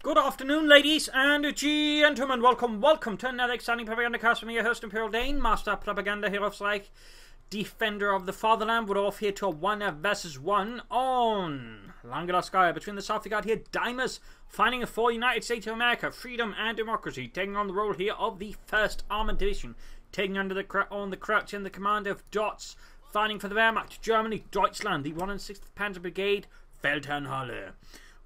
Good afternoon, ladies and gentlemen. Welcome to another exciting Propagandacast from your host, Imperial Dane, Master Propaganda Hero Strike, Defender of the Fatherland. We're off here to a 1 versus 1 on Langadskaya. Between the south, we got here Deimos fighting for United States of America, freedom and democracy, taking on the role here of the 1st Armored Division, taking under the crouch in the command of Dots, fighting for the Wehrmacht, Germany, Deutschland, the 1 and 6th Panzer Brigade, Feldherrnhalle.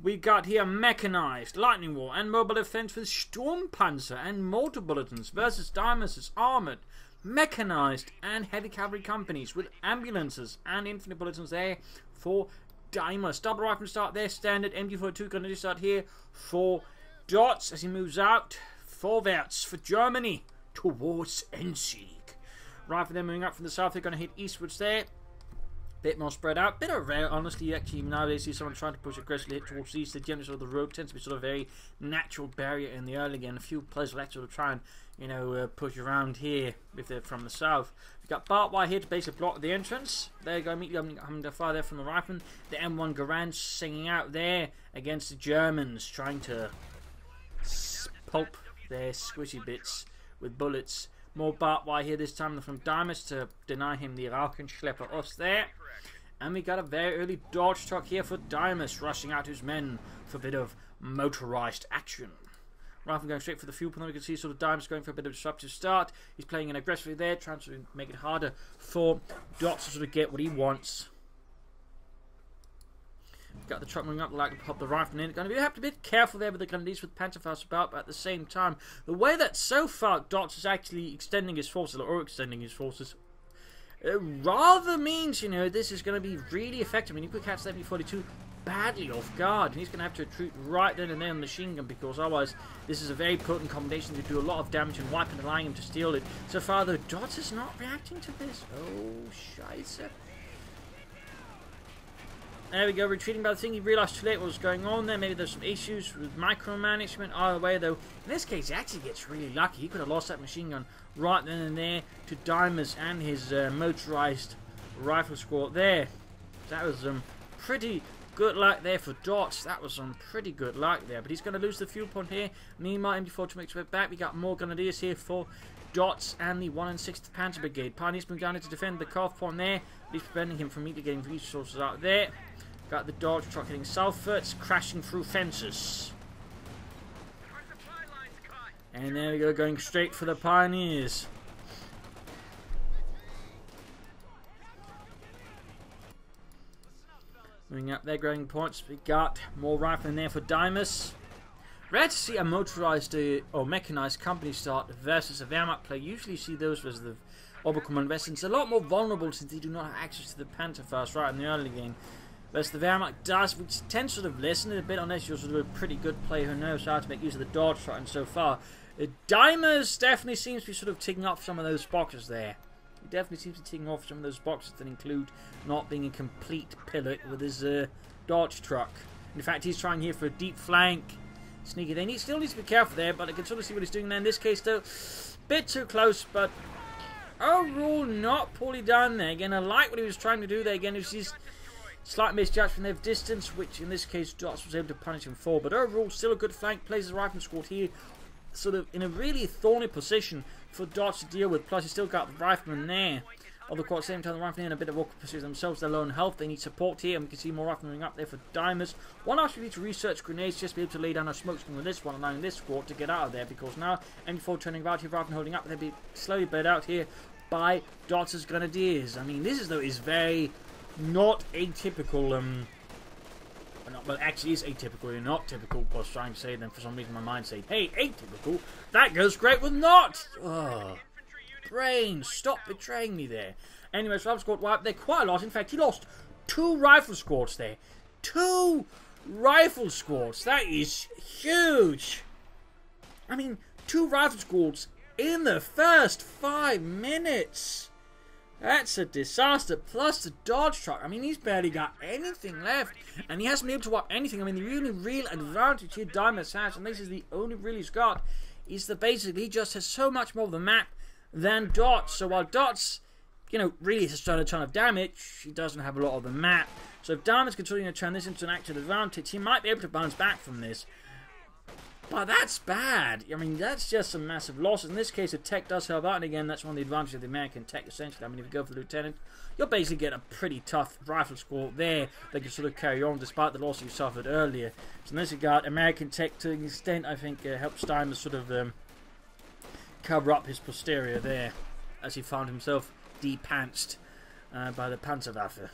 We got here mechanized, lightning war, and mobile defense with Sturmpanzer and mortar bulletins versus Deimos' armored, mechanized, and heavy cavalry companies with ambulances and infantry bulletins there for Deimos. Double rifle start there, standard MG42 going to start here for Dots as he moves out forwards for Germany towards Endsieg. Rifle then moving up from the south, they're going to hit eastwards there. Bit more spread out, bit of rare, honestly. Actually, nowadays see someone trying to push aggressively towards the east. The generally sort of the road tends to be sort of a very natural barrier in the early game. A few players will actually try and push around here if they're from the south. We've got barbed wire here to basically block the entrance. There you go, immediately having to fire there from the rifleman. The M1 Garand singing out there against the Germans, trying to pulp their squishy bits with bullets. More barbed wire here this time from Deimos to deny him the Rauchenschlepper us there. And we got a very early dodge truck here for Deimos, rushing out his men for a bit of motorized action. Rather than going straight for the fuel pump, we can see sort of Deimos going for a bit of disruptive start. He's playing in aggressively there, trying to make it harder for Dots to sort of get what he wants. Got the truck moving up, like to pop the rifle in. Going to have to be a bit careful there with the Grenadiers with Panzerfaust about, but at the same time, the way that so far Dots is actually extending his forces, rather means, this is going to be really effective. I mean, you could catch that MG42 badly off guard, and he's going to have to retreat right then and there on the machine gun, because otherwise this is a very potent combination to do a lot of damage and wipe and allowing him to steal it. So far, though, Dots is not reacting to this. Oh, scheisse. There we go, retreating by the thing. He realised too late what was going on there. Maybe there's some issues with micromanagement. Either way, though, in this case, he actually gets really lucky. He could have lost that machine gun right then and there to Deimos and his motorised rifle squad there. That was pretty good luck there for Dots. That was some pretty good luck there. But he's going to lose the fuel point here. Meanwhile, MG4 to make its way back. We got more Grenadiers here for Dots and the 1 and 6th Panzer Brigade. Pioneers moving down to defend the CoH2 point there, at least preventing him from immediately getting resources out there. Got the Dodge truck hitting southwards, crashing through fences. And there we go, going straight for the Pioneers. Moving up their growing points, we got more rifling there for Deimos. Rare to see a motorized or mechanized company start versus a Wehrmacht player. Usually see those versus the Oberkommand Western's a lot more vulnerable since they do not have access to the Panzerfaust right in the early game. Whereas the Wehrmacht does, which tends to sort of lessen it a bit unless you're sort of a pretty good player who knows how to make use of the dodge shot. And so far, Deimos definitely seems to be sort of ticking off some of those boxes there. He definitely seems to be ticking off some of those boxes that include not being a complete pilot with his dodge truck. In fact, he's trying here for a deep flank. Sneaky thing. He still needs to be careful there, but I can sort of see what he's doing there. In this case, though, bit too close, but overall, not poorly done there. Again, I like what he was trying to do there. Again, he's slight misjudgment of distance, which in this case Dots was able to punish him for. But overall, still a good flank. Plays the rifle squad here, sort of in a really thorny position for Dots to deal with. Plus, he's still got the rifleman there. Although, at the same time, the riflemen in a bit of awkward position themselves. They're low on health. They need support here, and we can see more riflemen up there for Deimos. One actually needs to research grenades just to be able to lay down a smoke screen with this one, allowing this squad to get out of there. Because now, MG4 turning about here, rifleman holding up, they'll be slowly bled out here by Dots' Grenadiers. I mean, this is, though, is very not atypical, well, actually is atypical and not typical. I was trying to say, then for some reason my mind said, hey, atypical, that goes great with not. Oh, brain, stop betraying me there. Anyways, rifle squad wiped there quite a lot. In fact, he lost 2 rifle squads there. 2 rifle squads. That is huge. I mean, 2 rifle squads in the first 5 minutes. That's a disaster. Plus the dodge truck. I mean, he's barely got anything left. And he hasn't been able to wipe anything. I mean, the really real advantage here Deimos has, and this is the only really he's got, is that basically he just has so much more of the map than Dots. So while Dots, really has done a ton of damage, he doesn't have a lot of the map. So if Deimos can turn this into an active advantage, he might be able to bounce back from this. But that's bad. I mean, that's just some massive loss. In this case, the tech does help out, and again, that's one of the advantages of the American tech, essentially. I mean, if you go for the lieutenant, you'll basically get a pretty tough rifle score there that can sort of carry on despite the loss you suffered earlier. So in this regard, American tech, to an extent, I think, helps Deimos sort of cover up his posterior there, as he found himself depantsed by the Panzerwaffe.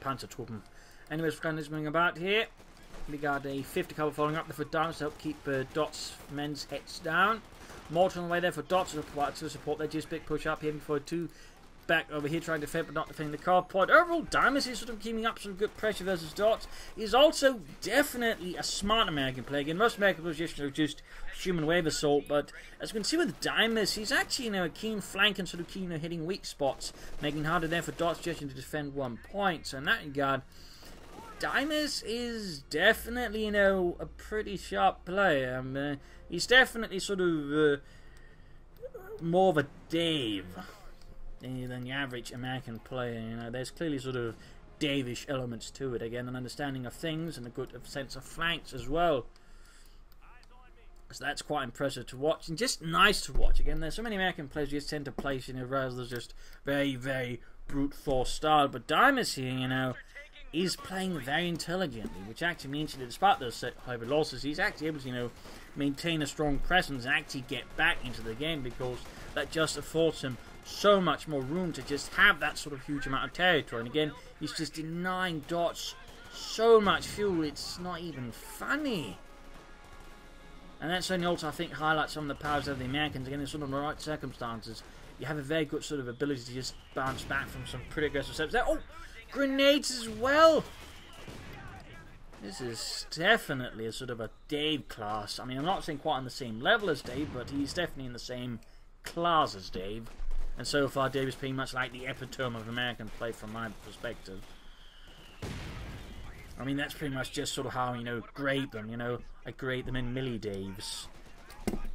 Panzertruppen. Anyways, we're moving about here. We got a 50 caliber following up there for Deimos to help keep Dot's men's heads down. Mortar on the way there for Dot to support their just big push up here before 2 back over here trying to defend but not defending the car point. Overall, Deimos is sort of keeping up some good pressure versus Dot. He's also definitely a smart American player. Again, most American positions are just human wave assault, but as you can see with Deimos, he's actually a keen flank and sort of keen hitting weak spots, making it harder there for Dot's just to defend 1 point. So in that regard, Deimos is definitely, a pretty sharp player. He's definitely sort of more of a Dave than the average American player. There's clearly sort of Dave-ish elements to it. Again, an understanding of things and a good sense of flanks as well. So that's quite impressive to watch and just nice to watch. Again, there's so many American players who just tend to play, rather just very, very brute force style. But Deimos here, is playing very intelligently, which actually means that despite those hybrid losses, he's actually able to, maintain a strong presence and actually get back into the game, because that just affords him so much more room to just have that sort of huge amount of territory. And again, he's just denying Dots so much fuel, it's not even funny. And that certainly also, I think, highlights some of the powers of the Americans. Again, in sort of the right circumstances, you have a very good sort of ability to just bounce back from some pretty aggressive steps there. Oh! Grenades as well! This is definitely a sort of a Dave class. I mean, I'm not saying quite on the same level as Dave, but he's definitely in the same class as Dave. And so far, Dave is pretty much like the epitome of American play from my perspective. I mean, that's pretty much just sort of how, grade them, I grade them in milli Daves.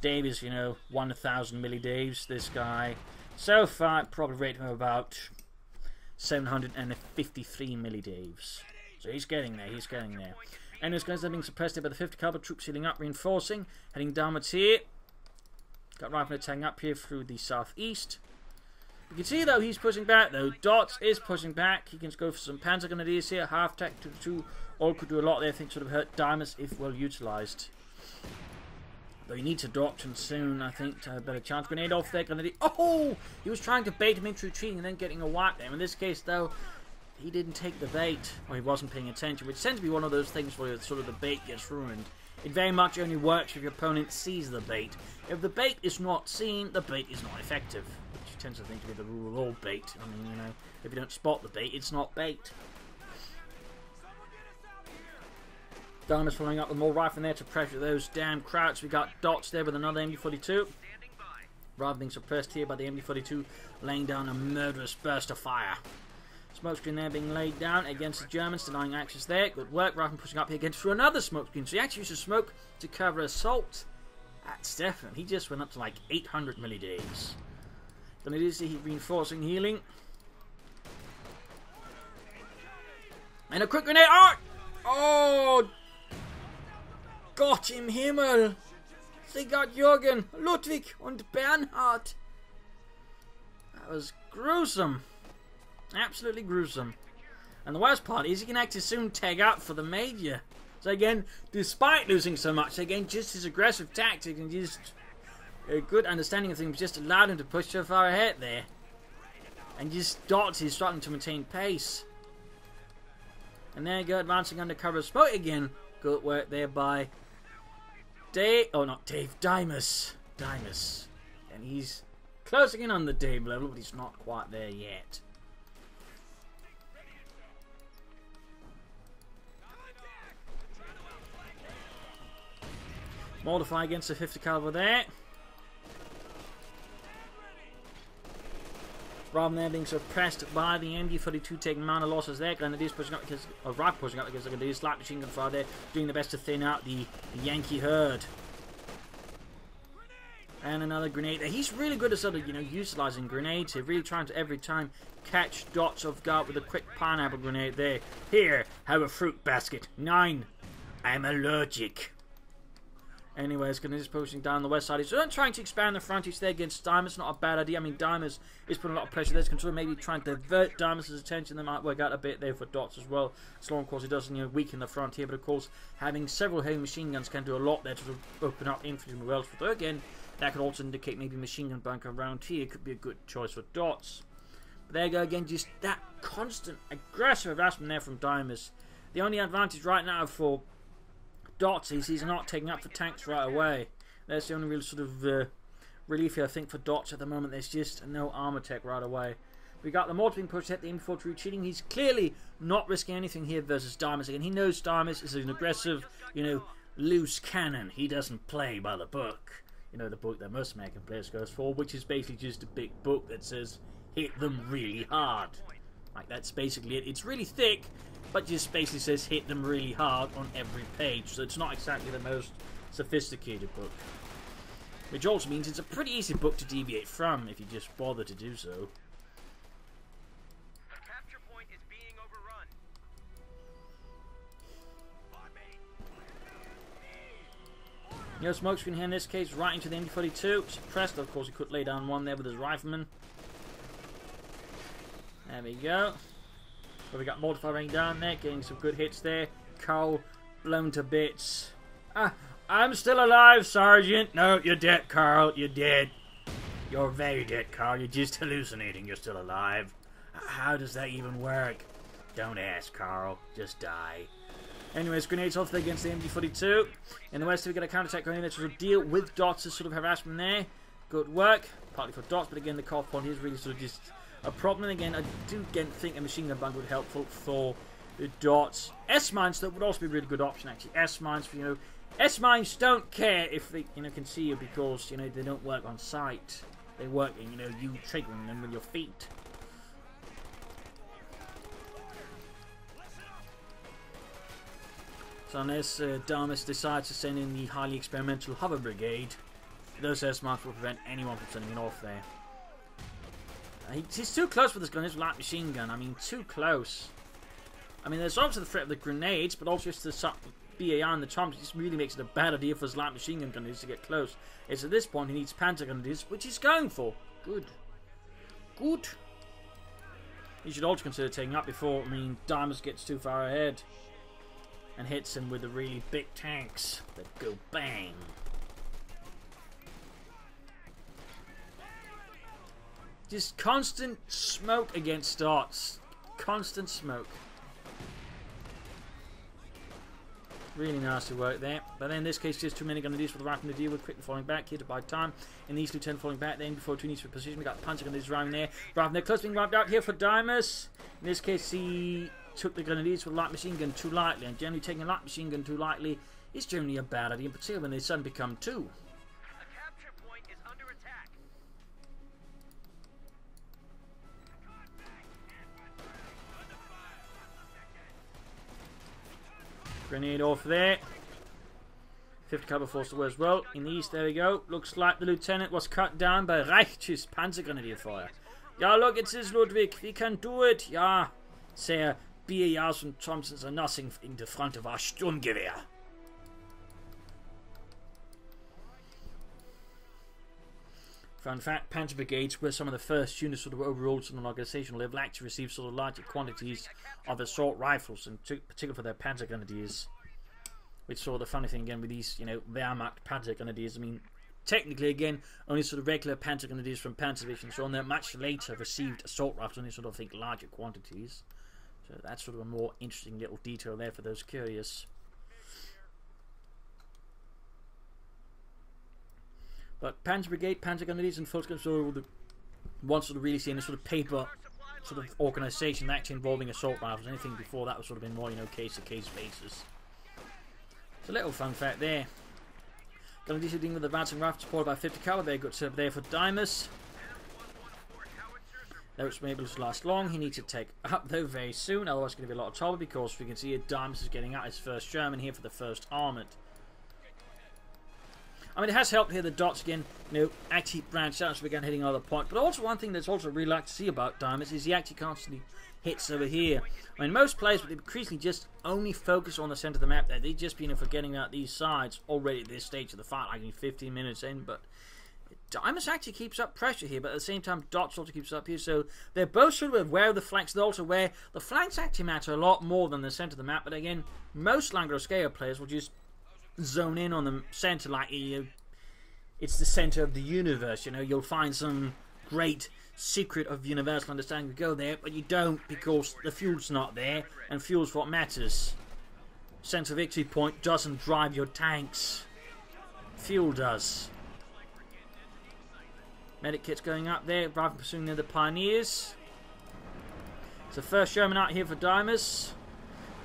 Dave is, 1,000 milli Daves. This guy, so far, I'd probably rate him about 753 milli Daves. So he's getting there, And those guys are being suppressed by the 50 caliber troops healing up, reinforcing, heading downwards here. Got rifle attacking up here through the southeast. You can see though he's pushing back though. Dots is pushing back. He can go for some panzer grenadiers here, half tech to the 2. All could do a lot there, I think, sort of hurt Deimos if well utilised. Though he needs a doctrine soon, I think, to have a better chance. Grenade off there, grenadier. Oh! He was trying to bait him into retreating and then getting a wipe there. In this case, though, he didn't take the bait, or he wasn't paying attention, which tends to be one of those things where sort of the bait gets ruined. It very much only works if your opponent sees the bait. If the bait is not seen, the bait is not effective, which tends to think to be the rule of all bait. I mean, if you don't spot the bait, it's not bait. Deimos following up with more rifle there to pressure those damn Krauts. We got Dots there with another MD-42. Rather being suppressed here by the MD-42, laying down a murderous burst of fire. Smoke screen there being laid down against the Germans, denying access there. Good work. Rifle pushing up here again through another smoke screen. So he actually uses smoke to cover assault. That's definitely. He just went up to like 800 milli Daves. Then it is the reinforcing healing. And a quick grenade. Oh! Gott im Himmel! They got Jürgen, Ludwig und Bernhard. That was gruesome. Absolutely gruesome. And the worst part is he can actually soon tag out for the Major. So again, despite losing so much, again, just his aggressive tactic and just a good understanding of things just allowed him to push so far ahead there. And just Dots is starting to maintain pace. And there you go, advancing under cover of smoke again. Good work there by Deimos. And he's closing in on the Dave level, but he's not quite there yet. Modify against the 50 caliber there. Rather than being suppressed by the MD-42, taking minor losses there. Grenadiers pushing up because, or right pushing up because they're going to do slight machine gun fire there, doing the best to thin out the Yankee herd. And another grenade there. He's really good at sort of, utilising grenades here, really trying to every time catch Dots off guard with a quick pineapple grenade there. Here, have a fruit basket. 9. I'm allergic. Anyway, it's going to just pushing down the west side. He's trying to expand the frontage there against Deimos. Not a bad idea. I mean, Deimos is putting a lot of pressure there. He's considering maybe trying to divert Deimos' attention. That might work out a bit there for Dots as well. As long, of course, it doesn't, you know, weaken the front here. But, of course, having several heavy machine guns can do a lot there to sort of open up infantry and wells. Though, again, that could also indicate maybe machine gun bunker around here. Could be a good choice for Dots. But there you go again. Just that constant aggressive harassment there from Deimos. The only advantage right now for Dots is he's not taking up the tanks right away. That's the only real sort of relief here, I think, for Dots at the moment. There's just no armor tech right away. We got the mortar being pushed at the infantry retreating. He's clearly not risking anything here versus Deimos. Again, he knows Deimos is an aggressive, you know, loose cannon. He doesn't play by the book. You know, the book that most American players goes for, which is basically just a big book that says, hit them really hard. Like, that's basically it. It's really thick, but just basically says, hit them really hard on every page. So it's not exactly the most sophisticated book, which also means it's a pretty easy book to deviate from if you just bother to do so. The capture point is being overrun. You know, smoke screen here in this case, right into the MD-42, suppressed. Of course, he could lay down one there with his rifleman. There we go. So we got mortar raining down there, getting some good hits there. Carl blown to bits. I'm still alive, Sergeant. No, you're dead, Carl. You're dead. You're very dead, Carl. You're just hallucinating. You're still alive. How does that even work? Don't ask, Carl. Just die. Anyways, grenades off there against the MD-42. In the west, we got a counterattack going in there to sort of deal with Dots' sort of harassment there. Good work. Partly for Dots, but again, the cough point is really sort of just a problem. And again, I do think a machine gun bunker would be helpful for the Dots. S-mines, that would also be a really good option, actually. S-mines, you know, S-mines don't care if they, you know, can see you because, you know, they don't work on sight. They work in, you know, you triggering them with your feet. So unless Deimos decides to send in the highly experimental hover brigade, those S-mines will prevent anyone from sending it off there. He's too close with this gun, his light machine gun. I mean, too close. I mean, there's obviously the threat of the grenades, but also just the BAR and the Toms. It just really makes it a bad idea for his light machine gun gunners to get close. It's at this point he needs panzer gunners, which he's going for. Good. Good. He should also consider taking up before, I mean, Deimos gets too far ahead and hits him with the really big tanks that go bang. Just constant smoke against Dots. Constant smoke. Really nasty work there. But then in this case, just too many grenadiers for the rifle to deal with. Quickly falling back here to buy time. In these lieutenant falling back then before two needs for position. We got panzer grenadiers around there. Rifle close being wiped out here for Deimos. In this case, he took the grenadiers with light machine gun too lightly. And generally taking a light machine gun too lightly is generally a bad idea, in particular when they suddenly become two. The capture point is under attack. Grenade off there. 50 caliber force away as well. In the east, there we go. Looks like the lieutenant was cut down by Reich's Panzergrenadierfeuer. Ja, look, it is Ludwig. We can do it. Ja, Sir. BARs and Thompsons are nothing in the front of our Sturmgewehr. In fact, Panzer Brigades were some of the first units sort of overall on an organizational level actually received sort of larger quantities of assault rifles, and particularly for their Panzer Grenadiers. Which sort of the funny thing again with these, you know, Wehrmacht Panzer Grenadiers. I mean, technically again, only sort of regular Panzer Grenadiers from Panzer Division, so on there much later received assault rifles in sort of, I think, larger quantities. So that's sort of a more interesting little detail there for those curious. But Panzer Brigade, Panzer Grenadiers, and Volksgrenadiers are the ones sort of really seeing a sort of paper sort of organisation actually involving assault rifles. Anything before that was sort of been more, you know, case-to-case basis. It's a little fun fact there. Grenadiers dealing with advancing rifles supported by 50 caliber. Very good serve there for Deimos. Those were able to last long. He needs to take up though very soon, otherwise it's going to be a lot of trouble because we can see Deimos is getting out his first German here for the first armoured. I mean, it has helped here the dots again, actually branched out, so we began hitting other points. But also one thing that's also really like to see about Deimos is he actually constantly hits over here. I mean, most players would increasingly just only focus on the center of the map there. They'd just be forgetting about these sides already at this stage of the fight, like 15 minutes in. But Deimos actually keeps up pressure here, but at the same time, Dots also keeps up here. So they're both sort of aware of the flanks. They're also aware the flanks actually matter a lot more than the center of the map. But again, most Langro scale players will just zone in on the center like it's the center of the universe. You'll find some great secret of universal understanding to go there, but you don't, because the fuel's not there, and fuel's what matters. Center victory point doesn't drive your tanks. Fuel does. Medic kit's going up there, rather than pursuing the other pioneers. It's the first Sherman out here for Deimos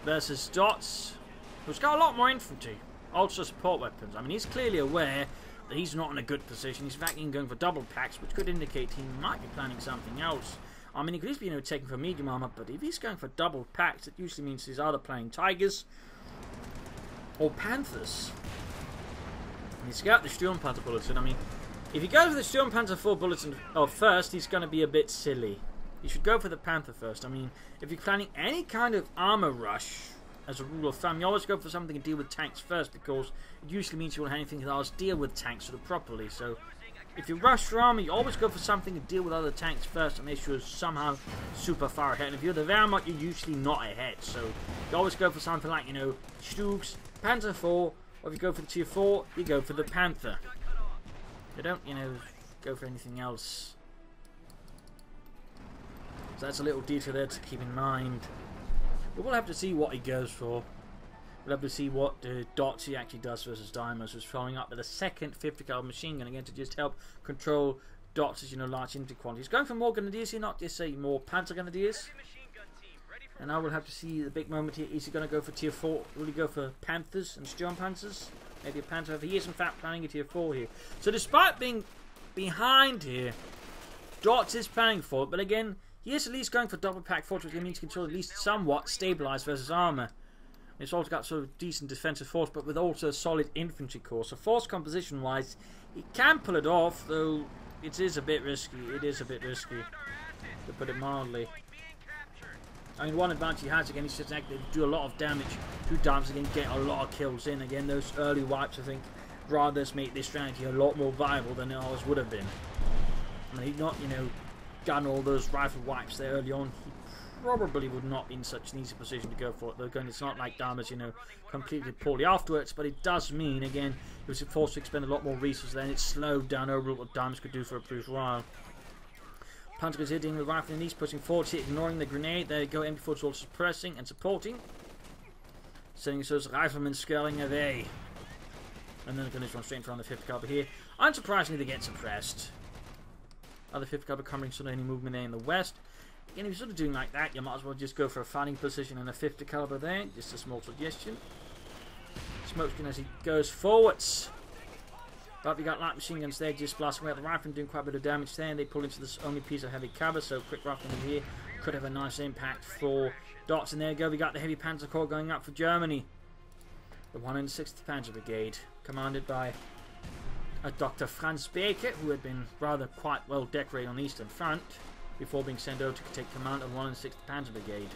versus Dots, who's got a lot more infantry, also support weapons. I mean, he's clearly aware that he's not in a good position. He's in fact going for double packs, which could indicate he might be planning something else. I mean, he could easily be taking for medium armor, but if he's going for double packs, it usually means he's either playing Tigers or Panthers. And he's got the Sturmpanzer bulletin. I mean, if he goes for the Sturmpanzer full bulletin first, he's going to be a bit silly. You should go for the Panther first. I mean, if you're planning any kind of armor rush, as a rule of thumb, you always go for something to deal with tanks first, because it usually means you won't have anything that else deal with tanks sort of properly. So if you rush for armor, you always go for something to deal with other tanks first, unless you're somehow super far ahead. And if you're the Wehrmacht, you're usually not ahead. So you always go for something like, Stugs, Panzer 4, or if you go for the Tier 4, you go for the Panther. You don't, go for anything else. So that's a little detail there to keep in mind. But we'll have to see what he goes for. We'll have to see what Dots he actually does versus Deimos, who's following up with a second 50 caliber machine gun again to just help control Dots' large infantry quantities. Going for more grenadiers here, not just say more Panzer grenadiers. And I will have to see the big moment here. Is he going to go for Tier 4? Will he go for Panthers and Sturmpanzers? Maybe a Panther. He is in fact planning a Tier 4 here. So despite being behind here, Dots is planning for it, but again, he is at least going for double pack force, which means he can at least somewhat stabilise versus armour. It's also got sort of decent defensive force, but with also a solid infantry core. So force composition wise, he can pull it off, though it is a bit risky. It is a bit risky, to put it mildly. I mean, one advantage he has, again, he's just actually do a lot of damage to Deimos, again, get a lot of kills in. Again, those early wipes, I think, rather make this strategy a lot more viable than it always would have been. I mean, he'd not, done all those rifle wipes there early on. He probably would not be in such an easy position to go for it. Though, again, it's not like Deimos, completely poorly afterwards, but it does mean, again, he was forced to expend a lot more resources then. It slowed down overall what Deimos could do for a brief while. Panzer is hitting with rifle in the east, pushing forward here, ignoring the grenade. There you go, MP4 also suppressing and supporting. Sending those riflemen scurrying away. And then they're going to run straight in front of the 50 caliber here. Unsurprisingly, they get suppressed. Other 50 caliber covering sort of any movement there in the west. Again, if you're sort of doing like that, you might as well just go for a fighting position and a 50 caliber there. Just a small suggestion. Smokescreen as he goes forwards. But we got light machine guns there, just blasting away at the rifle, doing quite a bit of damage there. And they pull into this only piece of heavy cover, so quick rifling in here could have a nice impact for Dots. And there you go, we got the heavy Panzer Corps going up for Germany. The 106th Panzer Brigade, commanded by Dr. Franz Baker, who had been rather quite well decorated on the Eastern Front before being sent over to take command of the 106th Panzer Brigade.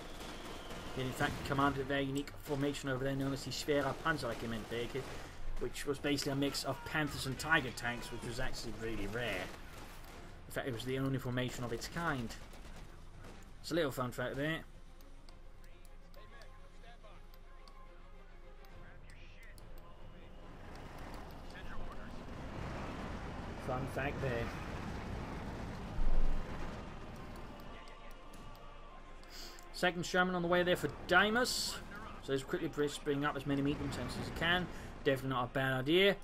He in fact commanded a very unique formation over there known as the Schwerer Panzerregiment Baker, which was basically a mix of Panthers and Tiger tanks, which was actually really rare. In fact, it was the only formation of its kind. It's a little fun fact there. Fun fact there. Second Sherman on the way there for Deimos. So he's quickly bringing up as many medium tanks as he can. Definitely not a bad idea.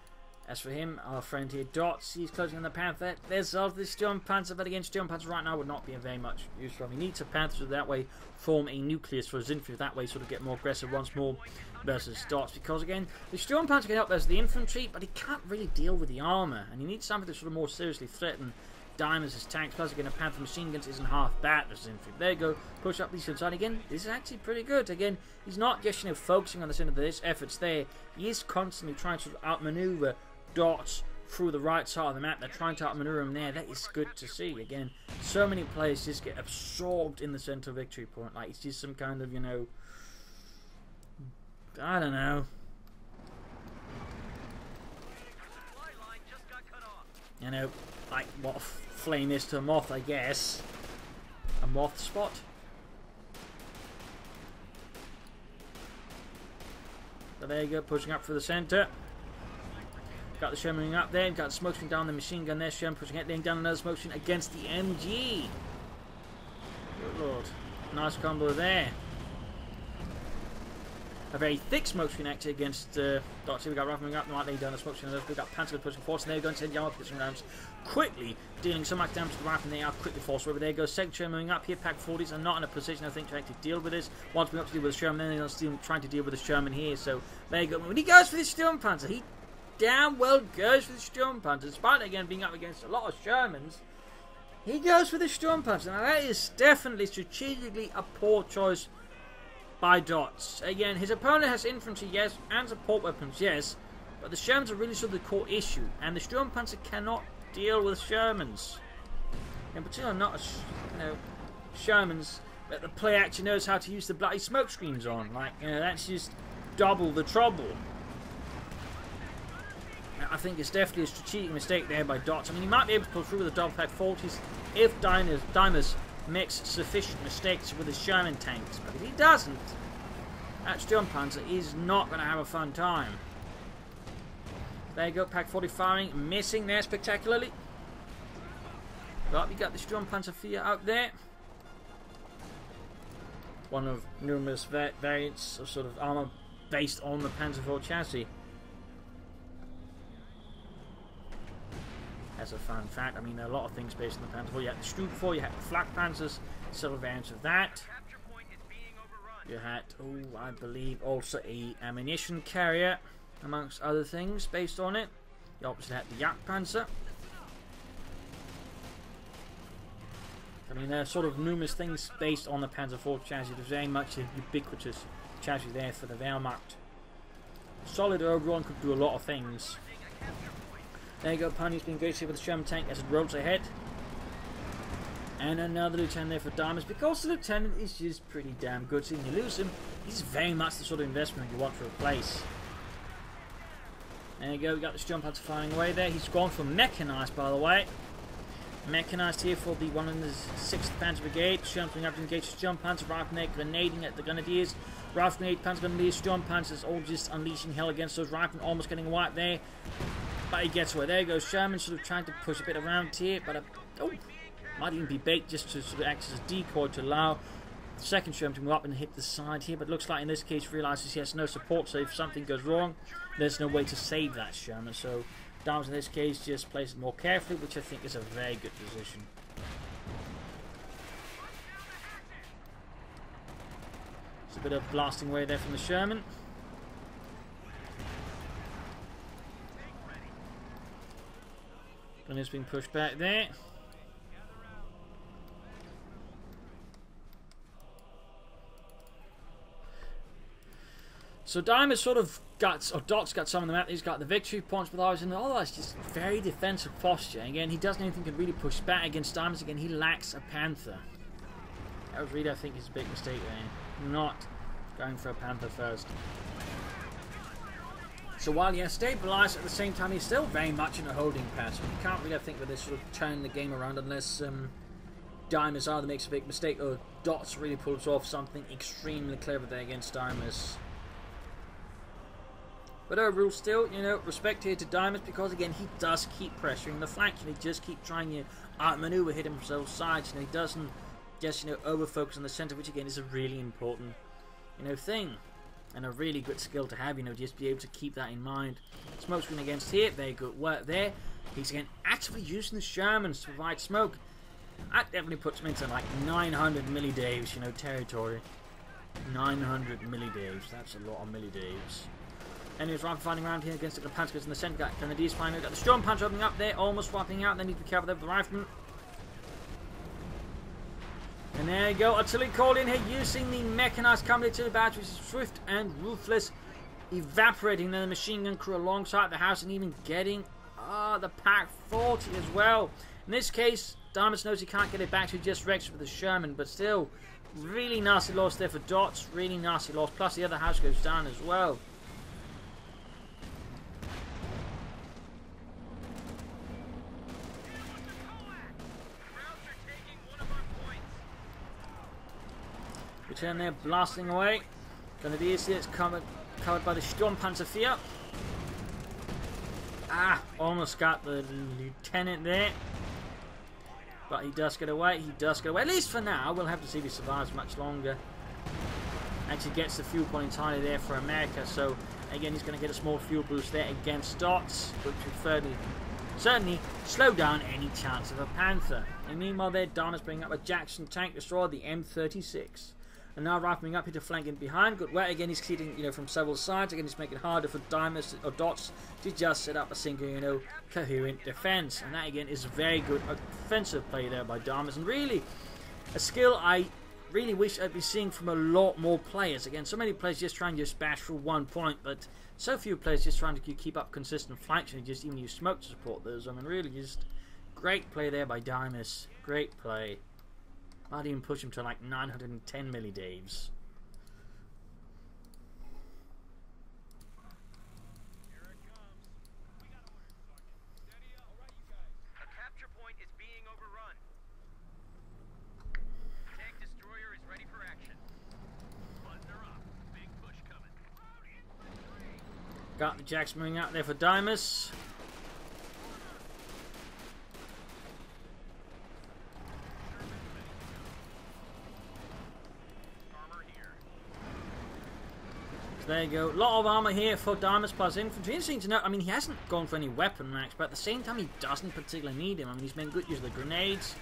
As for him, our friend here, Dots, he's closing on the Panther. There's also the Sturmpanzer, but again, Sturmpanzer right now would not be very much use for him. He needs a Panther so that way form a nucleus for his infantry. That way sort of get more aggressive once more versus Dots. Because again, the Sturmpanzer can help versus the infantry, but he can't really deal with the armour. And he needs something to sort of more seriously threaten Deimos' tanks. Plus again, a Panther machine guns isn't half bad versus infantry. There you go, push up these inside again. This is actually pretty good. Again, he's not just focusing on the center of this efforts there. He is constantly trying to outmaneuver dots through the right side of the map. They're trying to outmaneuver them there. That is good to see. Again, so many players just get absorbed in the center victory point. Like, it's just some kind of, you know, I don't know. You know, like what a flame is to a moth, I guess. A moth spot. So there you go, pushing up through the center. Got the Sherman up there, got the smoke screen down the machine gun there. Sherman pushing it, laying down another smoke screen against the MG. Good lord. Nice combo there. A very thick smoke screen actually against Dots. Here we got Rifleman up, might lay down the smoke screen. We've got Panzer pushing forward, and there going to Yamato pushing rounds quickly, dealing so much damage to the rifle, and they are quickly forced over. There goes second Sherman moving up here. Pack 40s are not in a position, I think, to actually deal with this. Wants me up to deal with the Sherman, then they're still trying to deal with the Sherman here. So there you go. When he goes for the Sturmpanzer, he damn well goes for the Sturmpanzer. Despite again being up against a lot of Shermans, he goes for the Sturmpanzer. Now that is definitely strategically a poor choice by Dots. Again, his opponent has infantry, yes, and support weapons, yes, but the Shermans are really sort of the core issue, and the Sturmpanzer cannot deal with Shermans. In particular, not, you know, Shermans that the player actually knows how to use the bloody smoke screens on. Like, you know, that's just double the trouble. I think it's definitely a strategic mistake there by Dots. I mean, he might be able to pull through with the double pack 40s if Deimos makes sufficient mistakes with his Sherman tanks, but if he doesn't, that Sturmpanzer is not going to have a fun time. There you go, pack 40 firing, missing there spectacularly. But we got the Sturmpanzer 4 out there. One of numerous variants of sort of armor based on the Panzer IV chassis. As a fun fact, I mean, there are a lot of things based on the Panzer IV. You had the Stuka 4, you had the Flak Panzers, several variants of that. You had, oh, I believe, also a ammunition carrier, amongst other things, based on it. You obviously had the Yak Panzer. I mean, there are sort of numerous things based on the Panzer IV chassis. There's very much a ubiquitous chassis there for the Wehrmacht. Solid overall and could do a lot of things. There you go, Pony's being great here with the Sherman tank as it rolls ahead. And another lieutenant there for Deimos, because the lieutenant is just pretty damn good. So you lose him, he's very much the sort of investment you want to replace. There you go, we got the Sturmpanzer firing away there. He's gone for mechanized, by the way. Mechanized here for the 106th Panzer Brigade. Sherman up to engage the Sturmpanzer, Rifleman grenading at the Grenadiers. Rifleman, Panzer Grenadiers, Sturmpanzers all just unleashing hell against those Riflemen, almost getting wiped there. But he gets away. There goes Sherman, sort of trying to push a bit around here, but oh, might even be bait just to sort of act as a decoy to allow the second Sherman to move up and hit the side here. But looks like in this case realizes he has no support, so if something goes wrong, there's no way to save that Sherman. So Deimos in this case just plays it more carefully, which I think is a very good position. It's a bit of blasting away there from the Sherman. And it's being pushed back there. So Deimos sort of got, or Dots got some of the map. He's got the victory points, but otherwise, and otherwise just very defensive posture. Again, he doesn't even think he can really push back against Deimos. Again, he lacks a Panther. That was really, I think, his big mistake there. Not going for a Panther first. So while he has stabilised, at the same time he's still very much in a holding pattern. You can't really think with this sort of turning the game around unless Deimos either makes a big mistake or Dots really pulls off something extremely clever there against Deimos. But overall still, you know, respect here to Deimos, because again he does keep pressuring the flanks and he just keep trying to outmaneuver, hit himself sides, and he doesn't just, you know, over focus on the centre, which again is a really important, you know, thing. And a really good skill to have, you know, just be able to keep that in mind. Smoke screen against here, very good work there. He's again actively using the Shermans to provide smoke. That definitely puts him into like 900 millidaves, you know, territory. 900 millidaves, that's a lot of millidaves. Anyways, Rifle fighting around here against the Panzers in the centre. Got Grenadiers finally, got the Sturmpanzer opening up there, almost wiping out, and then need to be careful there with the Rifleman. And there you go, artillery called in here using the mechanised company artillery badge, which is swift and ruthless. evaporating the machine gun crew alongside the house and even getting the Pack 40 as well. In this case, Deimos knows he can't get it back to just Rex with the Sherman, but still, really nasty loss there for Dots, really nasty loss, plus the other house goes down as well. Return there, blasting away. Gonna be easy, it's covered by the Sturmpanzer 4. Almost got the lieutenant there. But he does get away, at least for now. We'll have to see if he survives much longer. Actually gets the fuel point entirely there for America, so again he's going to get a small fuel boost there against Dots, which would certainly slow down any chance of a Panther. And meanwhile there, Deimos bringing up a Jackson tank destroyer, the M36. And now rifling up here to flank in behind. Good way. Again, he's hitting, from several sides. Again, he's making it harder for Deimos or Dots to just set up a single, coherent defense. And that again is very good offensive play there by Deimos. And really, a skill I really wish I'd be seeing from a lot more players. Again, so many players just trying to just bash for 1 point, but so few players just trying to keep up consistent flanks and just even use smoke to support those. I mean, really, just great play there by Deimos. Great play. Might even push him to like 910 millidaves. Here it comes. We got orders, Sergeant. Steady. All right, you guys. A capture point is being overrun. Tank destroyer is ready for action. Buttons are up. Big push coming. Got the Jacks moving out there for Deimos. There you go. A lot of armor here for Deimos plus infantry. Interesting to note, I mean, he hasn't gone for any weapon max, but at the same time, he doesn't particularly need him. I mean, he's made good use of the grenades,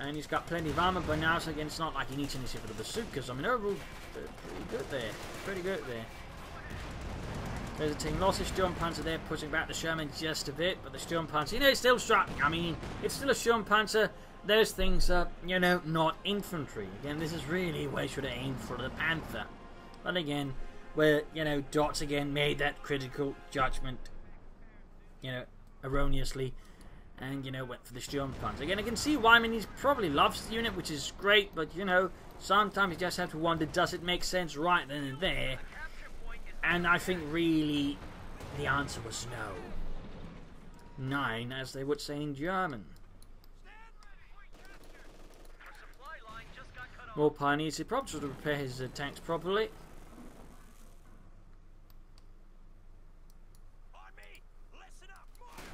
and he's got plenty of armor by now, so again, it's not like he needs any sort of bazookas. I mean, overall, pretty good there. Pretty good there. There's a team loss of Sturmpanzer there, pushing back the Sherman just a bit, but the Sturmpanzer, it's still struck. I mean, it's still a Sturmpanzer. Those things are, not infantry. Again, this is really where you should have aimed for the Panther. But again, where, Dots again made that critical judgment, erroneously, and, went for the Sturmpanzer. Again, I can see why. I mean, he probably loves the unit, which is great, but, sometimes you just have to wonder, does it make sense right then and there? And I think, really, the answer was no. 9, as they would say in German. More pioneers. He probably should repair his tanks properly.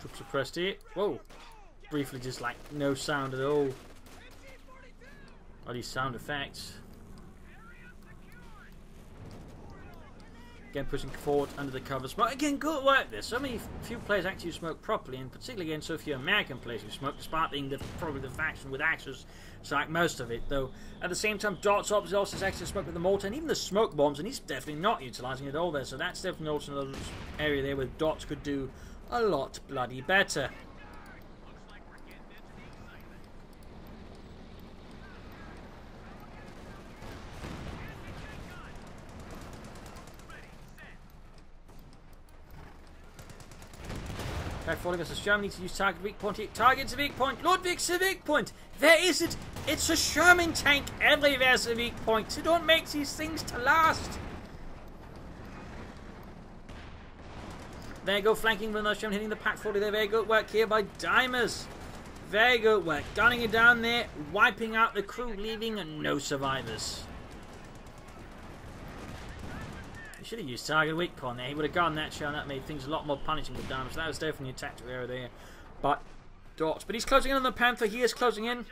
Troops suppressed here. Whoa. Briefly just like no sound at all. All these sound effects. Again pushing forward under the cover smoke. Again, good work there. So many few players actually smoke properly, and particularly again so few American players who smoke, despite being probably the faction with access to like most of it. Though at the same time, Dots also has access to smoke with the mortar and even the smoke bombs, and he's definitely not utilising it all there. So that's definitely also another area there where Dots could do a lot bloody better. Back 40 versus Sherman needs to use target weak point. It targets a weak point. Ludwig's a weak point. Where is it? It's a Sherman tank. Everywhere's a weak point. So don't make these things to last. There you go, flanking with another Sherman, hitting the Pack 40 there. Very good work here by Deimos. Very good work. Gunning it down there, wiping out the crew, leaving no survivors. He should have used target weak point there. He would have gotten that shell, and that made things a lot more punishing with Deimos. That was definitely a tactical error there. But Dots. But he's closing in on the Panther. He is closing in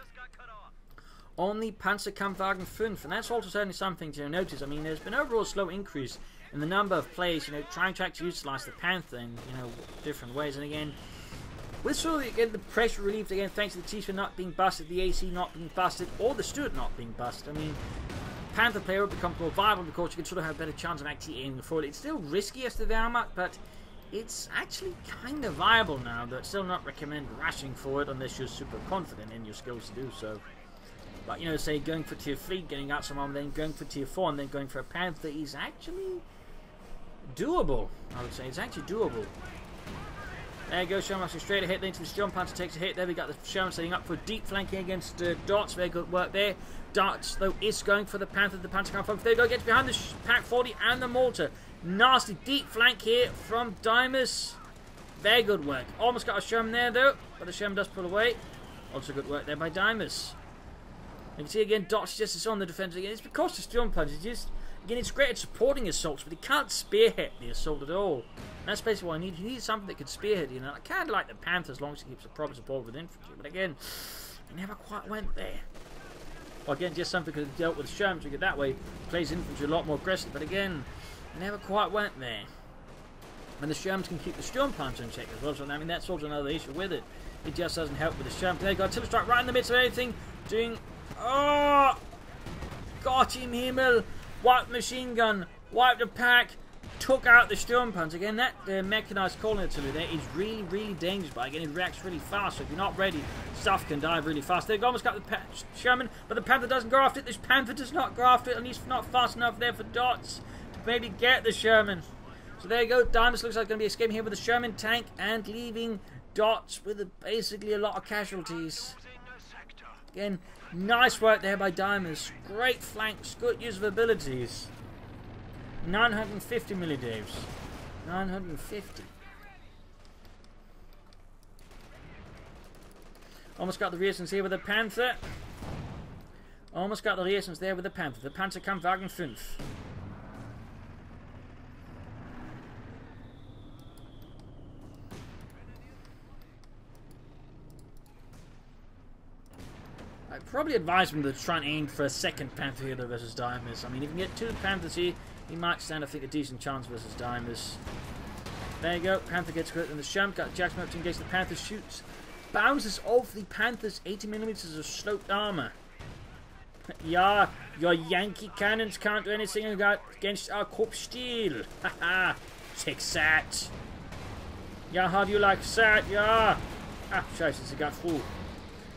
on the Panzerkampfwagen 5. And that's also certainly something to notice. I mean, there's been overall a slow increase in the number of players, trying to actually utilise the Panther in, different ways. And again, with sort of again the pressure relieved again, thanks to the T-Sphere not being busted, the AC not being busted, or the Stuart not being busted. I mean, Panther player will become more viable because you can sort of have a better chance of actually aiming for it. It's still risky as to the Wehrmacht, but it's actually kind of viable now. But still not recommend rushing for it unless you're super confident in your skills to do so. But say going for tier 3, getting out some armor, then going for tier 4, and then going for a Panther is actually doable, I would say. It's actually doable. There you go, Sherman actually straight ahead into the Storm Panther, takes a hit there. We got the Sherman setting up for deep flanking against Dots. Very good work there. Dots, though, is going for the Panther. The Panther can't focus. There you go, gets behind the Pack 40 and the Mortar. Nasty deep flank here from Deimos. Very good work. Almost got a Sherman there, though, but the Sherman does pull away. Also good work there by Deimos. You can see again, Dots just is on the defense again. It's because the Storm Panther just, again, it's great at supporting assaults, but he can't spearhead the assault at all. And that's basically what I need. He needs something that can spearhead, you know. I kind of like the Panther as long as he keeps a proper support with infantry, but again, he never quite went there. Well, again, just something could have dealt with Sherman to get that way. He plays infantry a lot more aggressive, but again, he never quite went there. And the Shermans can keep the Storm Panther in check as well, so I mean, that's also another issue with it. It just doesn't help with the Sherman. There you go, artillery strike right in the midst of everything. Doing, oh, got him, Himmel. Wiped machine gun, wiped the pack, took out the Storm Panther. Again, that mechanized calling artillery there is really, really dangerous, but again, it reacts really fast, so if you're not ready, stuff can die really fast. They've almost got the Sherman, but the Panther doesn't go after it. This Panther does not go after it, at least not fast enough there for Dots to maybe get the Sherman. So there you go, Deimos looks like going to be escaping here with the Sherman tank and leaving Dots with basically a lot of casualties. Again, nice work there by Deimos. Great flanks, good use of abilities. 950 millidaves. 950. Almost got the reasons here with the Panther. Almost got the reasons there with the Panther. The Panther Kampfwagen 5. I'd probably advise him to try and aim for a second Panther here though versus Deimos. I mean, if you can get two Panthers here, he might stand, I think, a decent chance versus Deimos. There you go, Panther gets caught in the Sherman, got Jackson up to engage the Panther, shoots, bounces off the Panther's 80mm of sloped armor. Yeah, your Yankee cannons can't do anything against our Kopfstil. Haha, take that. Yeah, how do you like that? Yeah. Ah, scheiße, sie got through.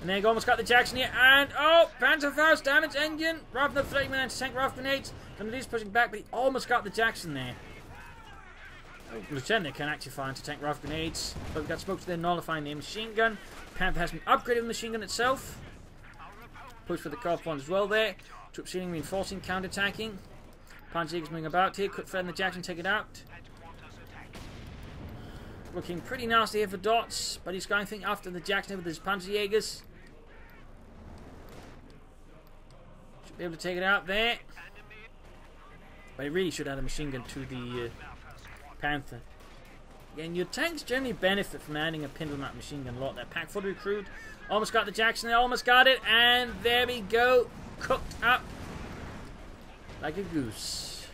And then almost got the Jackson here, and oh, Panther first, damage engine, rather than flaming anti-tank rifle grenades. Grenadiers pushing back, but he almost got the Jackson there. Oh, Lieutenant can actually fire anti-tank rifle grenades, but we've got smokes there nullifying the machine gun. Panther has been upgraded with the machine gun itself. Push for the Cold one as well there. Troop sealing reinforcing, counter-attacking. Panzerjäger's moving about here, quick thread in the Jackson, take it out. Looking pretty nasty here for Dots, but he's going, I think, after the Jackson with his Panzerjägers. Should be able to take it out there. But he really should add a machine gun to the Panther. Again, your tanks generally benefit from adding a Pindle Map machine gun a lot. That Pack 40 recruit almost got the Jackson there, almost got it, and there we go. Cooked up like a goose.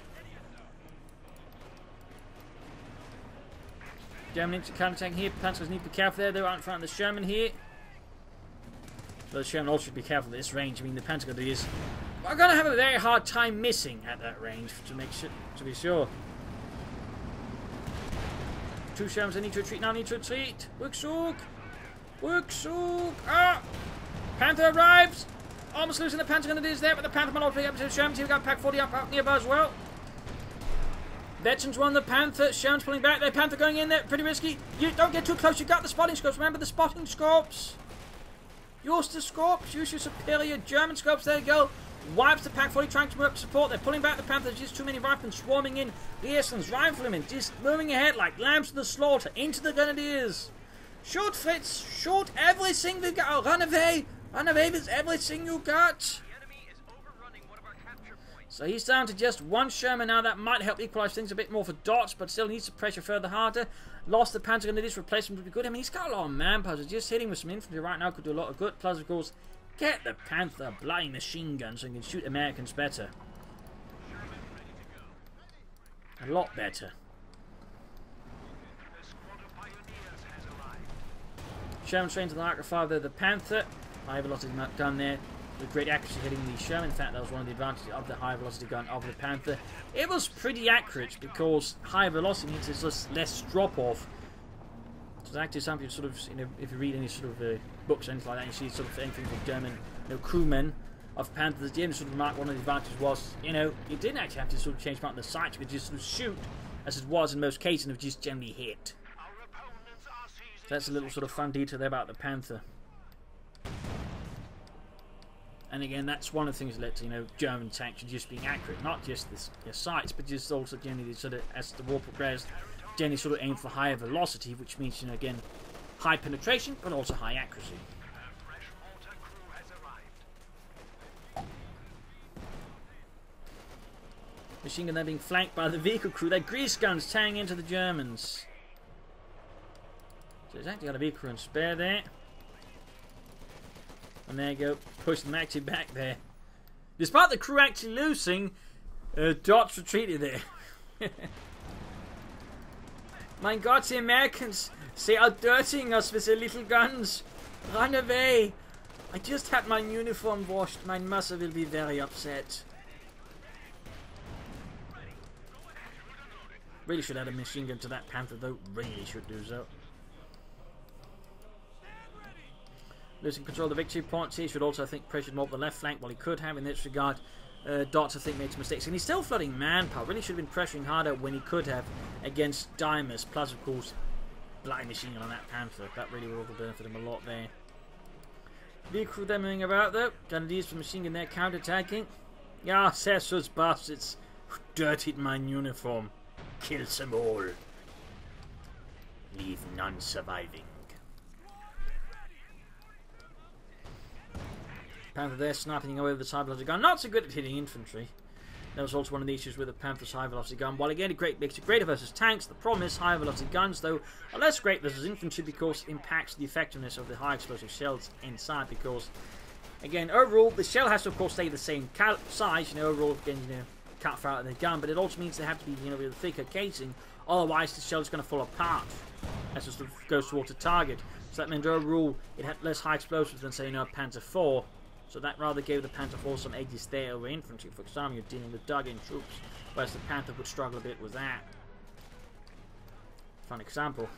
German into counter-attacking here. Panzers need to be careful there. They're out in front of the Sherman here. So the Sherman also should be careful at this range. I mean, the Panther is... We're going to have a very hard time missing at that range to be sure. Two Shermans, they need to retreat now, need to retreat. Rückzug! Rückzug! Ah! Panther arrives! Almost losing the Panther Grenadiers there, but the Panther might also be up to the Shermans. We've got Pack 40 up out nearby as well. Veterans won the Panther. Sherman's pulling back there. Panther going in there. Pretty risky. You don't get too close. You got the spotting scopes. Remember the spotting scopes. Use the scopes. Use your superior German scopes. There you go. Wipes the Pack 40 trying to move up support. They're pulling back the Panther. There's just too many riflemen swarming in. Rieslings, riflemen just moving ahead like lambs to the slaughter. Into the Grenadiers. Shoot, Fritz. Shoot everything we got. Oh, run away. Run away with everything you got. So he's down to just one Sherman now. That might help equalise things a bit more for Dots, but still needs to pressure further harder. Lost the Panther Grenadiers, replacement would be good. I mean, he's got a lot of manpower. Just hitting with some infantry right now could do a lot of good. Plus, of course, get the Panther bloody machine gun so he can shoot Americans better. A lot better. Sherman trained to the Arc 5 there. The Panther, high velocity gun there. With great accuracy hitting the Sherman. In fact, that was one of the advantages of the high velocity gun of the Panther. It was pretty accurate because high velocity means there's just less drop off. So it's actually something sort of, you know, if you read any sort of books or anything like that, you see sort of anything from German, you know, crewmen of Panthers. The only sort of remark, one of the advantages was, you know, you didn't actually have to sort of change part of the sight. You could just sort of shoot as it was in most cases, which is generally hit. So that's a little sort of fun detail there about the Panther. And again, that's one of the things that led to, you know, German tanks just being accurate, not just their sights, but just also generally sort of, as the war progressed, generally sort of aim for higher velocity, which means, you know, again, high penetration, but also high accuracy. Machine gun then being flanked by the vehicle crew. Their grease guns tearing into the Germans. So he's actually got a vehicle crew and spare there. And there you go, pushing them actually back there. Despite the crew actually losing, Dots retreated there. My God, the Americans, they are dirtying us with their little guns. Run away. I just had my uniform washed. My mother will be very upset. Really should add a machine gun to that Panther though. Really should do so. Losing control of the victory points. He should also, I think, pressure more up the left flank. Well, he could have in this regard. Dots, I think, made some mistakes. And he's still flooding manpower. Really should have been pressuring harder when he could have against Deimos. Plus, of course, blind machine gun on that Panther. That really would have benefited him a lot there. Vehicle demoing about though. Grenadiers for machine gun there counter-attacking. Yeah, says those bastards who dirtied my uniform. Kill them all. Leave none surviving. Panther there sniping away with the high velocity gun. Not so good at hitting infantry. That was also one of the issues with the Panther's high velocity gun. While again, makes it greater versus tanks, the problem is high velocity guns, though, are less great versus infantry because it impacts the effectiveness of the high explosive shells inside. Because, again, overall, the shell has to, of course, stay the same size. You know, overall, again, you know, can't fire out of the gun, but it also means they have to be, you know, with a thicker casing. Otherwise, the shell is going to fall apart as it sort of goes towards the target. So that meant overall, it had less high explosives than, say, you know, a Panther 4. So that rather gave the Panther 4 some edges there over infantry. For example, you're dealing with dug-in troops, whereas the Panther would struggle a bit with that. Fun example.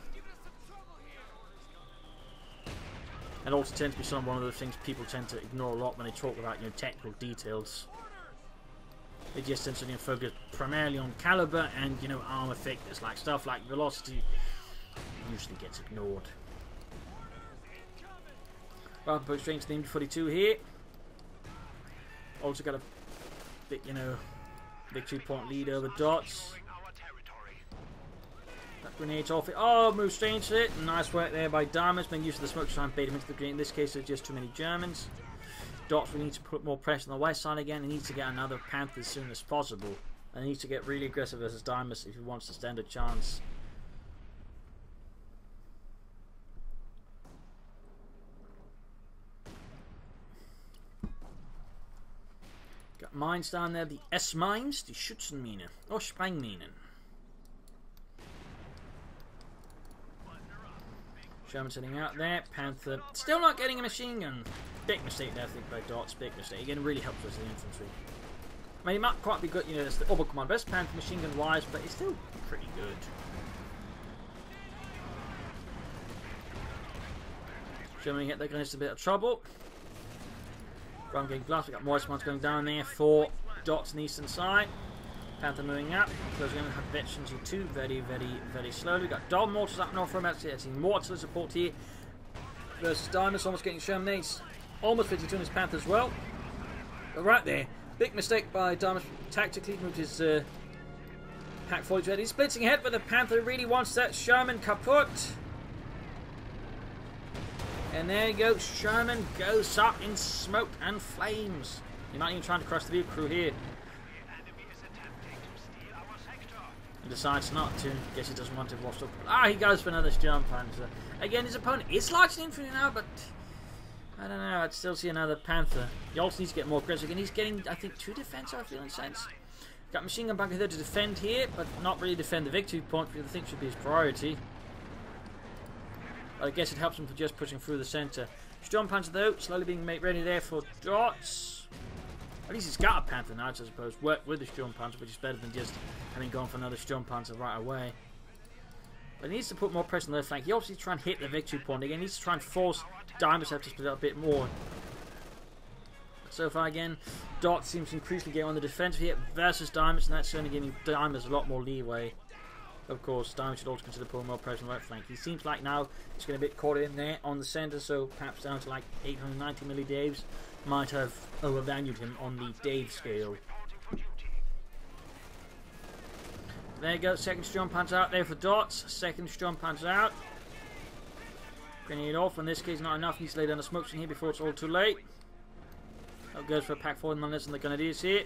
And also tends to be one of the things people tend to ignore a lot when they talk about, you know, technical details. They just tend to, you know, focus primarily on caliber and, you know, armor thickness, like stuff like velocity usually gets ignored. Rather put straight into the MD-42 here. Also got a bit, you know, victory point lead over Dots. That grenade's off it. Oh, move straight into it. Nice work there by Deimos. Making use of the smoke to try and bait him into the grenade. In this case, there's just too many Germans. Dots will need to put more pressure on the west side again. He needs to get another Panther as soon as possible. And he needs to get really aggressive versus Deimos if he wants to stand a chance. Got mines down there, the S-mines, die Schützenmine, or Sprengminen. Sherman sitting out there, Panther still not getting a machine gun. Big mistake there, I think, by Dots, big mistake. Again, really helps with the infantry. I mean, he might quite be good, you know, it's the Oberkommand best Panther machine gun wise, but it's still pretty good. Sherman hit that grenades a bit of trouble. Ground getting blast, we got more S-mines going down there for Dots on the eastern side. Panther moving up, closing in with veterans U2 very slowly. We got dog mortars up north from us, seeing more artillery support here. Versus Deimos, almost getting Shermanates. Almost 52 in his Panther as well. But right there, big mistake by Deimos tactically, moved his Pack 42 head. He's splitting ahead, but the Panther really wants that Sherman kaput. And there you go, Sherman goes up in smoke and flames. He might even try to crush the vehicle crew here. And decides not to. Guess he doesn't want to wash up. Ah, he goes for another Sturm Panzer. Again, his opponent is largely infantry now, but I don't know. I'd still see another Panther. He also needs to get more aggressive. And he's getting, I think, 2 defense, I feel in sense. Got machine gun bunker there to defend here, but not really defend the victory point, which I think should be his priority. I guess it helps him for just pushing through the centre. Sturm Panzer though, slowly being made ready there for Dots. At least he's got a Panther now, I suppose. Work with the Sturm Panzer, which is better than just having gone for another Sturm Panzer right away. But he needs to put more pressure on the left flank. He obviously needs to try and hit the victory point again. He needs to try and force Deimos to split up a bit more. But so far again, Dots seems to increasingly get on the defensive here versus Deimos, and that's certainly giving Deimos a lot more leeway. Of course, Deimos should also consider pulling more pressure on the right flank. He seems like now he's going to be caught in there on the centre, so perhaps down to like 890 milli Daves might have overvalued him on the Dave scale. There you go, second Storm Panther out there for dots. Second Storm Panther out. Grenade off, in this case not enough, needs to lay down a smoke screen here before it's all too late. That goes for a pack forward on this and the Grenadiers here.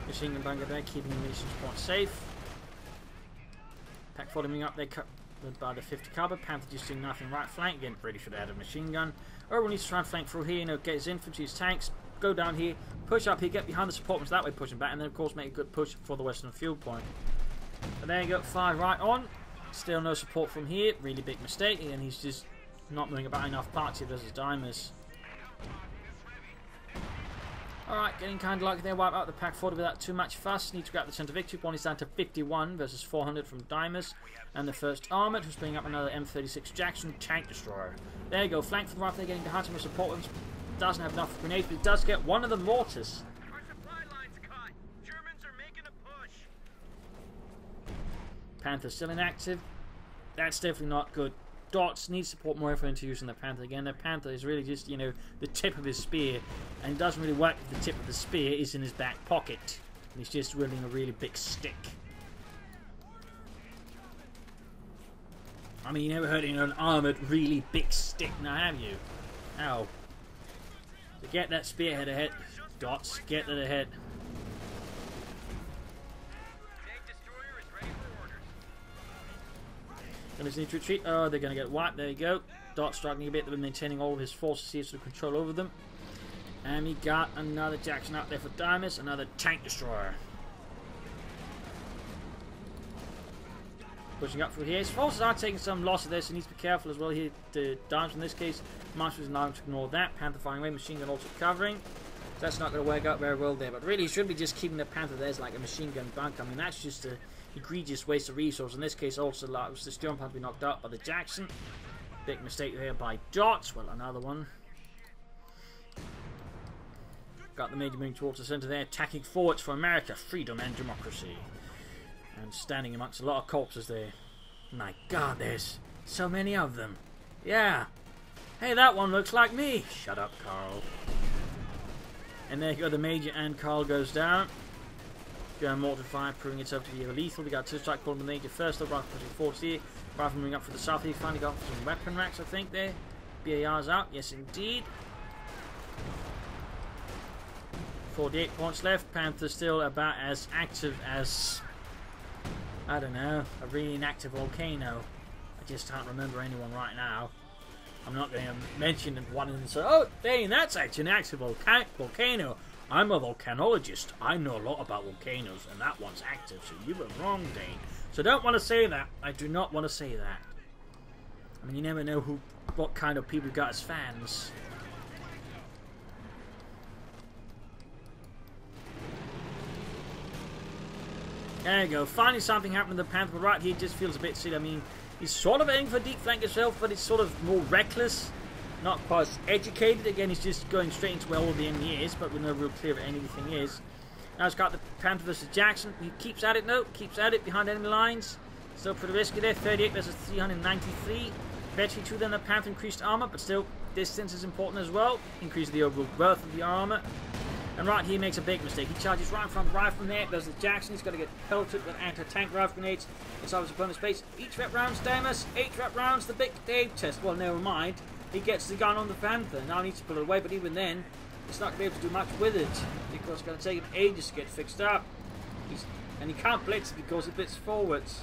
Machine gun bunker there, keeping the munitions point safe. Pack following up there, cut by the 50 caliber. Panther just doing nothing right flank. Again, really should have had a machine gun. Everyone needs to try and flank through here, you know, get his infantry, his tanks, go down here, push up here, get behind the support ones that way, pushing back, and then of course make a good push for the western field point. But there you go, fire right on. Still no support from here, really big mistake, and he's just not moving about enough parts here versus Deimos. Alright, getting kind of lucky there, wipe out the pack forward without too much fuss. Need to grab the centre victory point. He's down to 51 versus 400 from Deimos. And the first armoured, who's bringing up another M36 Jackson tank destroyer. There you go, flank for the right, they're getting behind him with support weapons. Doesn't have enough grenades, but he does get one of the mortars. Our supply line's cut. Germans are making a push. Panther still inactive. That's definitely not good. Dots needs to put more effort into using the Panther again. The Panther is really just, you know, the tip of his spear, and it doesn't really work if the tip of the spear is in his back pocket. And he's just wielding a really big stick. I mean, you never heard of an armoured, really big stick, now have you? Ow. So get that spearhead ahead. Dots, get that ahead. Gonna need to retreat. Oh, they're gonna get wiped. There you go. Dot struggling a bit, but maintaining all of his forces here to control over them. And he got another Jackson out there for Deimos, another tank destroyer. Pushing up through here. His forces are taking some loss of this, so he needs to be careful as well here. The Deimos in this case, Marshall's allowed to ignore that. Panther firing away, machine gun also covering. So that's not going to work out very well there, but really he should be just keeping the Panther there as like a machine gun bunker. I mean, that's just a egregious waste of resource. In this case also allows the Storm Panther to be knocked out by the Jackson. Big mistake there by Dots. Well, another one. Got the major moving towards the centre there, attacking forwards for America, freedom and democracy. And standing amongst a lot of corpses there. My God, there's so many of them. Yeah. Hey, that one looks like me. Shut up, Carl. And there you go, the Major and Carl goes down. Going mortar fire, proving itself to be lethal. We got two strike calling the Major first, the rifle pushing forwards here. Rifle moving up for the south here, finally got some weapon racks, I think, there. BAR's out, yes indeed. 48 points left. Panther's still about as active as, I don't know, a really inactive volcano. I just can't remember anyone right now. I'm not going to mention one and say, oh, Dane, that's actually an active volcano. I'm a volcanologist. I know a lot about volcanoes, and that one's active, so you were wrong, Dane. So don't want to say that. I do not want to say that. I mean, you never know what kind of people you got as fans. There you go. Finally something happened to the Panther, but right here just feels a bit silly. I mean, he's sort of aiming for deep flank himself, but it's sort of more reckless. Not quite educated. Again, he's just going straight into where all the enemy is, but with no real clear of anything is. Now he's got the Panther versus Jackson. He keeps at it, no, keeps at it behind enemy lines. Still pretty risky there. 38 versus 393. Eventually, too, then the Panther increased armor, but still, distance is important as well. Increase the overall girth of the armor. And right here, he makes a big mistake. He charges right in front of the rifle from there. There's the Jackson. He's got to get pelted with anti-tank rifle grenades. Inside his opponent's base. Each rep rounds, Deimos. 8 rep rounds. The big Dave test. Well, never mind. He gets the gun on the Panther. Now he needs to pull it away, but even then, he's not going to be able to do much with it. Because it's going to take him ages to get fixed up. And he can't blitz because it blitz forwards.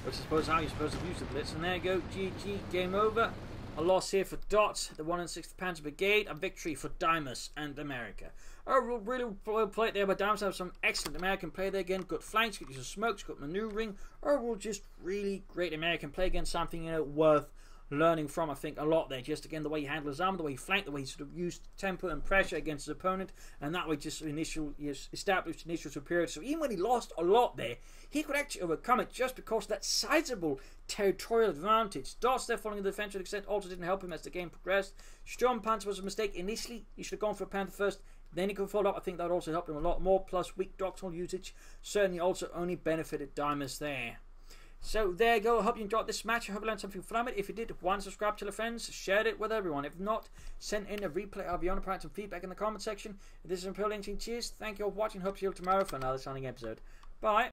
Which I suppose how you're supposed to use the blitz. And there you go. GG. Game over. A loss here for Dots, the 106th Panzer Brigade, a victory for Deimos and America. Really well played there by Deimos. Have some excellent American play there again. Good flanks, good use of smokes, good maneuvering. Overall, just really great American play against something, you know, worth learning from, I think, a lot there. Just again, the way he handled his armor, the way he flanked, the way he sort of used tempo and pressure against his opponent, and that way just established initial superiority. So even when he lost a lot there, he could actually overcome it just because of that sizable territorial advantage. Dots there following the defensive extent also didn't help him as the game progressed. Sturmpanzer was a mistake initially. He should have gone for a Panther first. Then he could follow up. I think that also helped him a lot more. Plus weak doctrinal usage certainly also only benefited Deimos there. So there you go. I hope you enjoyed this match. I hope you learned something from it. If you did, why not subscribe to your friends, share it with everyone. If not, send in a replay of your own, provide some feedback in the comment section. This is Imperial Lynching. Cheers. Thank you all for watching. Hope to see you tomorrow for another signing episode. Bye.